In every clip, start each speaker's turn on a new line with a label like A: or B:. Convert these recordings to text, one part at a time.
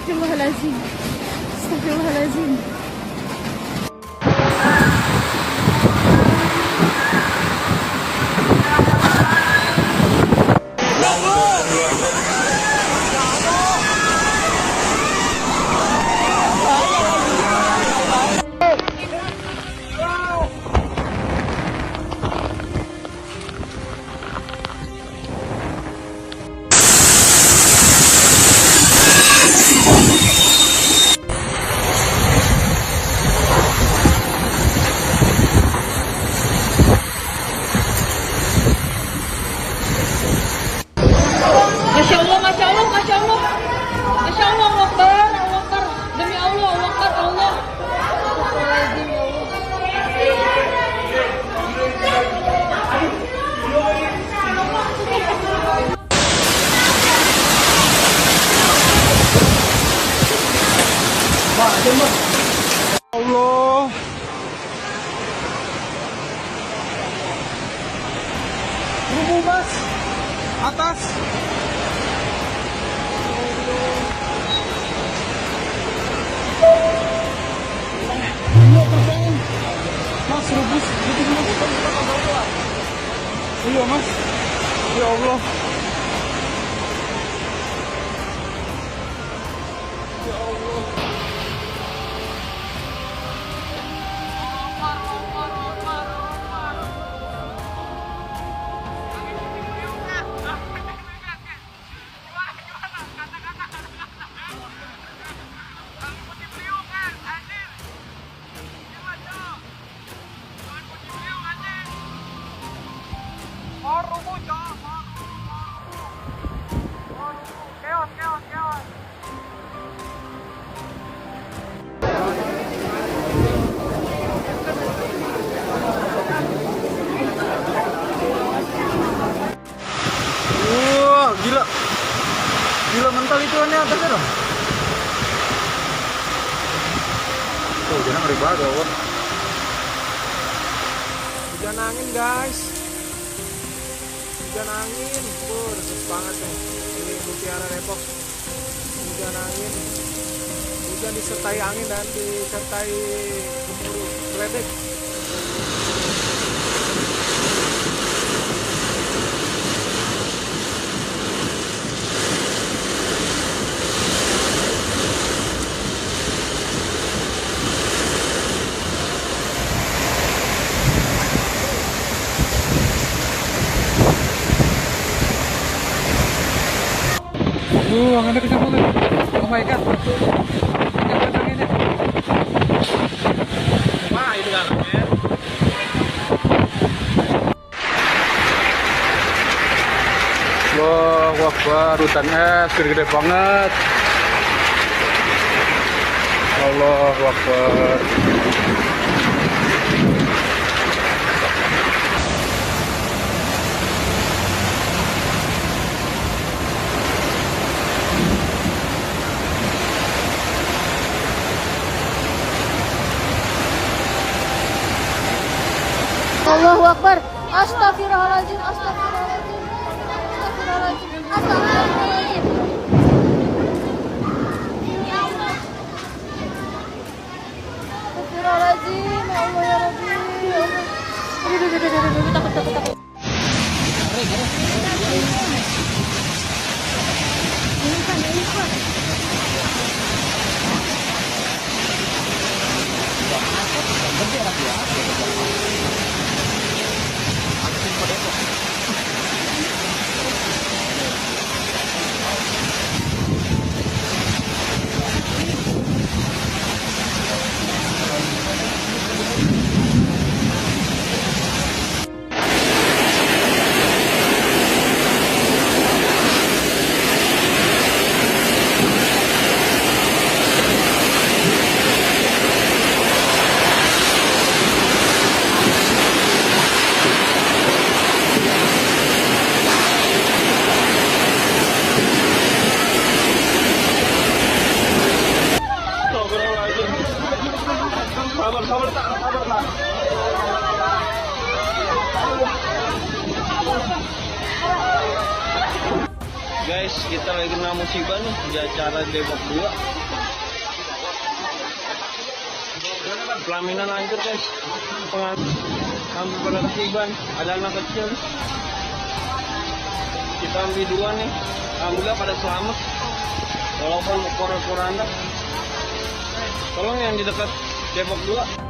A: Astagfirullahaladzim. Astagfirullahaladzim. Masya Allah, Masya Allah, Masya Allah. Masya Allah, Allah Akbar, Allah Akbar. Demi Allah, Allah Akbar, Allah. Astagfirullahaladzim, ya Allah.
B: Allah. Rubuh mas. Atas. Iya terbang. Mas rubus. Iya mas. Ya Allah. Ya Allah. Wah, gila. Gila mental itu aneh atasnya dong. Oh, jangan ngeri banget ya, Wak. Hujan angin, guys. Hujan angin. Desis banget nih. Ini Mutiara Depok. Hujan angin. Hujan disertai angin dan disertai gemuruh geledek. Anginnya kencang banget. Oh my god. Kencang anginnya. Wah, itu dalamnya. Allahu Akbar, hutannya gede-gede banget. Allahu Akbar.
A: Allahu Akbar. Astagfirullahaladzim. Astagfirullahaladzim. Astagfirullahaladzim. Astagfirullahaladzim. Astagfirullahaladzim. Ya Allah ya Rabbi. Ya Allah. Aduh, takut.
C: kita lagi kena musibah nih di acara Depok 2. Pelaminan hancur guys, hampir pada ketiban, ada anak kecil. Kita ambil 2 nih, alhamdulillah pada selamat. Walaupun porak-poranda. Tolong yang di dekat Depok 2.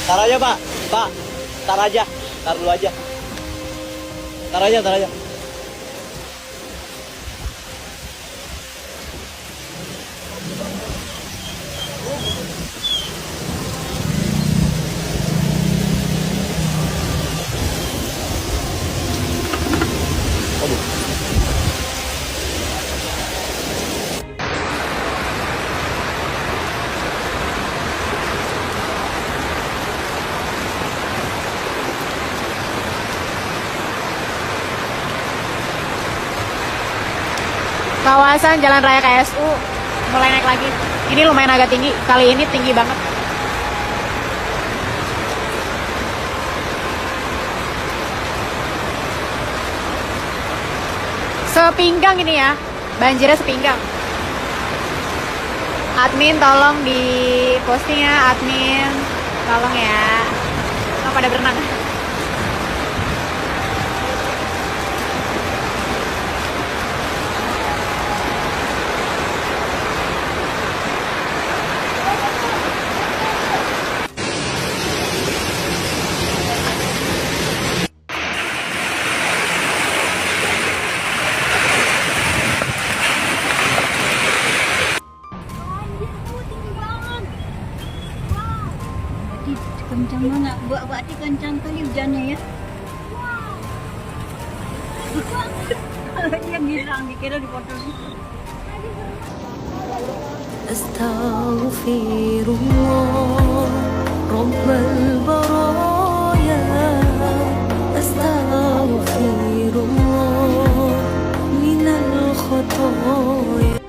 D: Tar aja Pak, tar aja, tar dulu aja. Tar aja.
A: Kawasan Jalan Raya KSU mulai naik lagi. Ini lumayan agak tinggi, kali ini tinggi banget. Sepinggang ini ya, banjirnya sepinggang. Admin tolong di posting ya, admin tolong ya. Mau pada berenang.
E: Kencang banget, berarti kencang kali hujannya ya. Dia bilang dikira dipotong.
F: Astaghfirullah Rabbal baraya, astaghfirullah minal khotoya.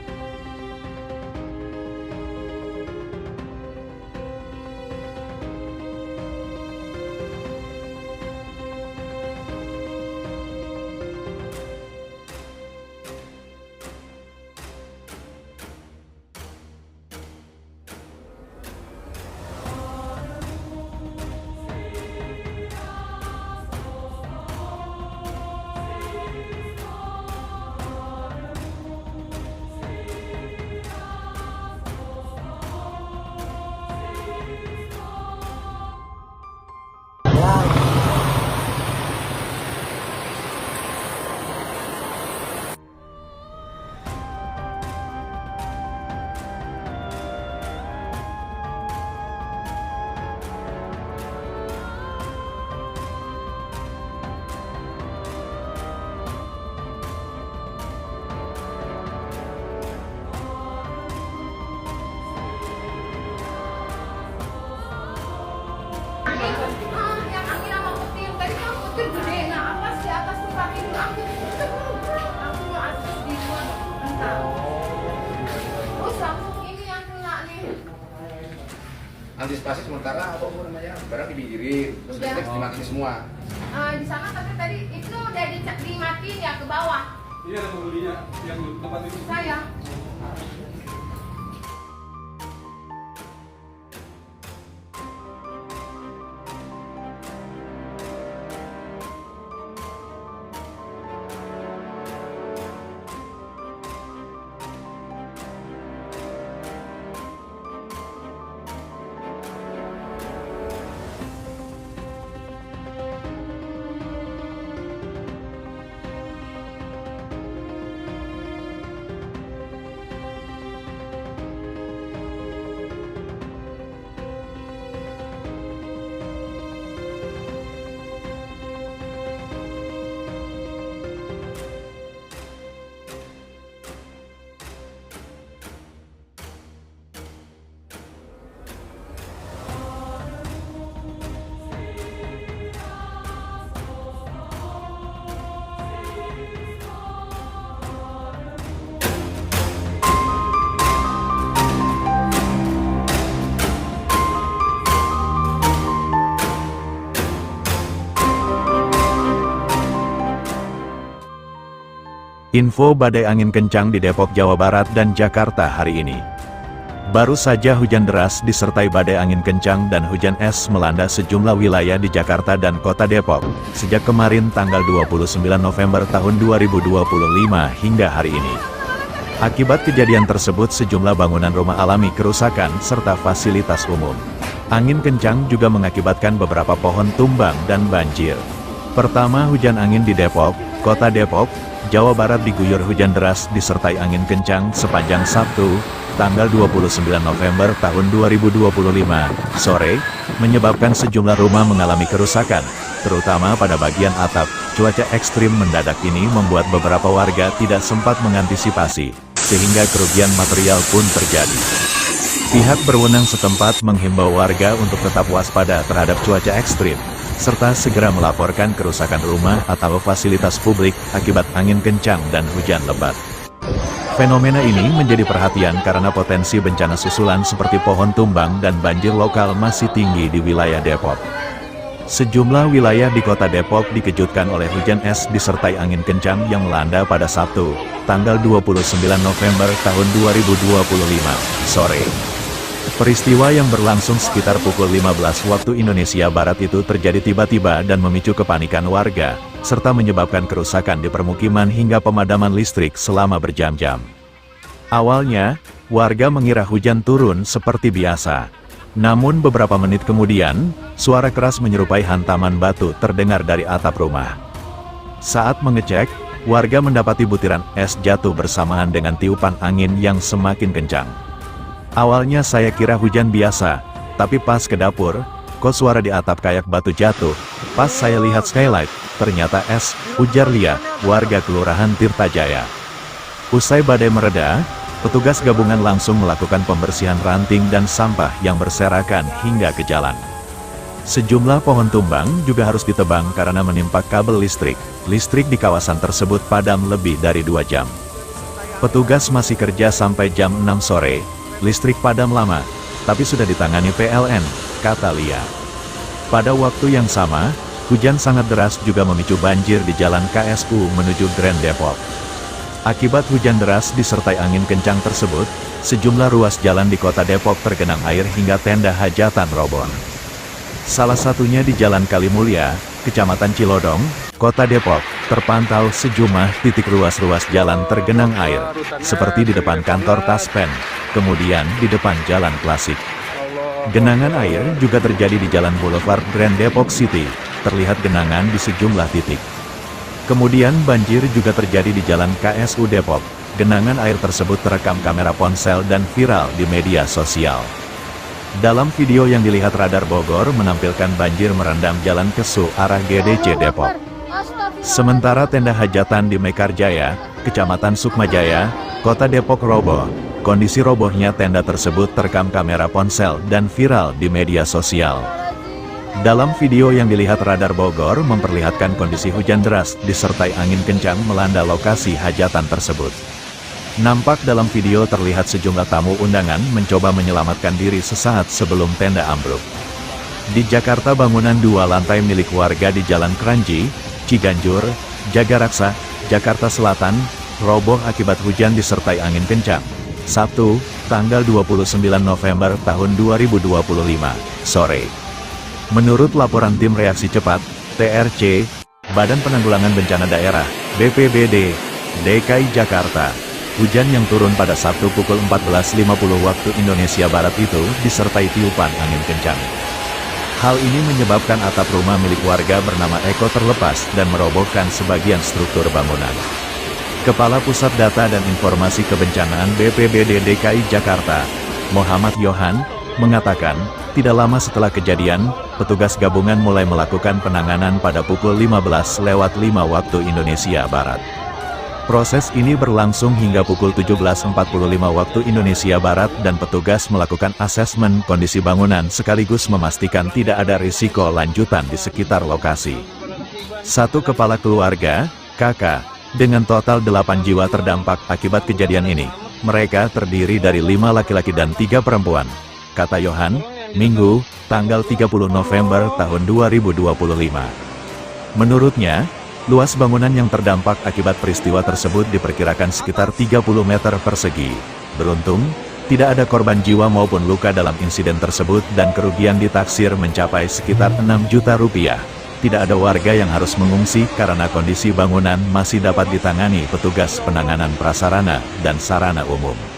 G: Antisipasi sementara apa namanya, barang dipinggirin, terus dimatiin semua.
H: Di sana tapi tadi itu udah dimatiin ya ke bawah.
B: Iya, ada pembelinya yang tempat itu.
H: Saya.
I: Info badai angin kencang di Depok, Jawa Barat dan Jakarta hari ini. Baru saja hujan deras disertai badai angin kencang dan hujan es melanda sejumlah wilayah di Jakarta dan Kota Depok sejak kemarin tanggal 29 November tahun 2025 hingga hari ini. Akibat kejadian tersebut sejumlah bangunan rumah alami kerusakan serta fasilitas umum. Angin kencang juga mengakibatkan beberapa pohon tumbang dan banjir. Pertama, hujan angin di Depok, Kota Depok, Jawa Barat diguyur hujan deras disertai angin kencang sepanjang Sabtu, tanggal 29 November tahun 2025, sore, menyebabkan sejumlah rumah mengalami kerusakan, terutama pada bagian atap. Cuaca ekstrim mendadak ini membuat beberapa warga tidak sempat mengantisipasi, sehingga kerugian material pun terjadi. Pihak berwenang setempat menghimbau warga untuk tetap waspada terhadap cuaca ekstrim, serta segera melaporkan kerusakan rumah atau fasilitas publik akibat angin kencang dan hujan lebat. Fenomena ini menjadi perhatian karena potensi bencana susulan seperti pohon tumbang dan banjir lokal masih tinggi di wilayah Depok. Sejumlah wilayah di Kota Depok dikejutkan oleh hujan es disertai angin kencang yang melanda pada Sabtu, tanggal 29 November tahun 2025, sore. Peristiwa yang berlangsung sekitar pukul 15 waktu Indonesia Barat itu terjadi tiba-tiba dan memicu kepanikan warga, serta menyebabkan kerusakan di permukiman hingga pemadaman listrik selama berjam-jam. Awalnya, warga mengira hujan turun seperti biasa. Namun beberapa menit kemudian, suara keras menyerupai hantaman batu terdengar dari atap rumah. Saat mengecek, warga mendapati butiran es jatuh bersamaan dengan tiupan angin yang semakin kencang. Awalnya saya kira hujan biasa, tapi pas ke dapur, kok suara di atap kayak batu jatuh. Pas saya lihat skylight, ternyata es, ujar Lia, warga Kelurahan Tirtajaya. Usai badai mereda, petugas gabungan langsung melakukan pembersihan ranting dan sampah yang berserakan hingga ke jalan. Sejumlah pohon tumbang juga harus ditebang karena menimpa kabel listrik. Listrik di kawasan tersebut padam lebih dari 2 jam. Petugas masih kerja sampai jam 6 sore. Listrik padam lama, tapi sudah ditangani PLN, kata Lia. Pada waktu yang sama, hujan sangat deras juga memicu banjir di Jalan KSU menuju Grand Depok. Akibat hujan deras disertai angin kencang tersebut, sejumlah ruas jalan di Kota Depok tergenang air hingga tenda hajatan roboh. Salah satunya di Jalan Kalimulya, Kecamatan Cilodong, Kota Depok, terpantau sejumlah titik ruas-ruas jalan tergenang air, seperti di depan kantor Taspen, kemudian di depan Jalan Klasik. Genangan air juga terjadi di Jalan Boulevard Grand Depok City, terlihat genangan di sejumlah titik. Kemudian banjir juga terjadi di Jalan KSU Depok. Genangan air tersebut terekam kamera ponsel dan viral di media sosial. Dalam video yang dilihat Radar Bogor menampilkan banjir merendam Jalan Kesu arah GDC Depok. Sementara tenda hajatan di Mekarjaya, Kecamatan Sukmajaya, Kota Depok roboh. Kondisi robohnya tenda tersebut terekam kamera ponsel dan viral di media sosial. Dalam video yang dilihat Radar Bogor memperlihatkan kondisi hujan deras disertai angin kencang melanda lokasi hajatan tersebut. Nampak dalam video terlihat sejumlah tamu undangan mencoba menyelamatkan diri sesaat sebelum tenda ambruk. Di Jakarta, bangunan 2 lantai milik warga di Jalan Kranji, Ciganjur, Jagaraksa, Jakarta Selatan, roboh akibat hujan disertai angin kencang. Sabtu, tanggal 29 November tahun 2025, sore. Menurut laporan Tim Reaksi Cepat, TRC, Badan Penanggulangan Bencana Daerah, BPBD, DKI Jakarta, hujan yang turun pada Sabtu pukul 14.50 waktu Indonesia Barat itu disertai tiupan angin kencang. Hal ini menyebabkan atap rumah milik warga bernama Eko terlepas dan merobohkan sebagian struktur bangunan. Kepala Pusat Data dan Informasi Kebencanaan BPBD DKI Jakarta, Muhammad Yohan, mengatakan, tidak lama setelah kejadian, petugas gabungan mulai melakukan penanganan pada pukul 15:05 waktu Indonesia Barat. Proses ini berlangsung hingga pukul 17.45 waktu Indonesia Barat dan petugas melakukan asesmen kondisi bangunan sekaligus memastikan tidak ada risiko lanjutan di sekitar lokasi. Satu kepala keluarga, kakak, dengan total 8 jiwa terdampak akibat kejadian ini. Mereka terdiri dari 5 laki-laki dan 3 perempuan, kata Yohan, Minggu, tanggal 30 November tahun 2025. Menurutnya, Luas bangunan yang terdampak akibat peristiwa tersebut diperkirakan sekitar 30 meter persegi. Beruntung, tidak ada korban jiwa maupun luka dalam insiden tersebut dan kerugian ditaksir mencapai sekitar 6 juta rupiah. Tidak ada warga yang harus mengungsi karena kondisi bangunan masih dapat ditangani petugas penanganan prasarana dan sarana umum.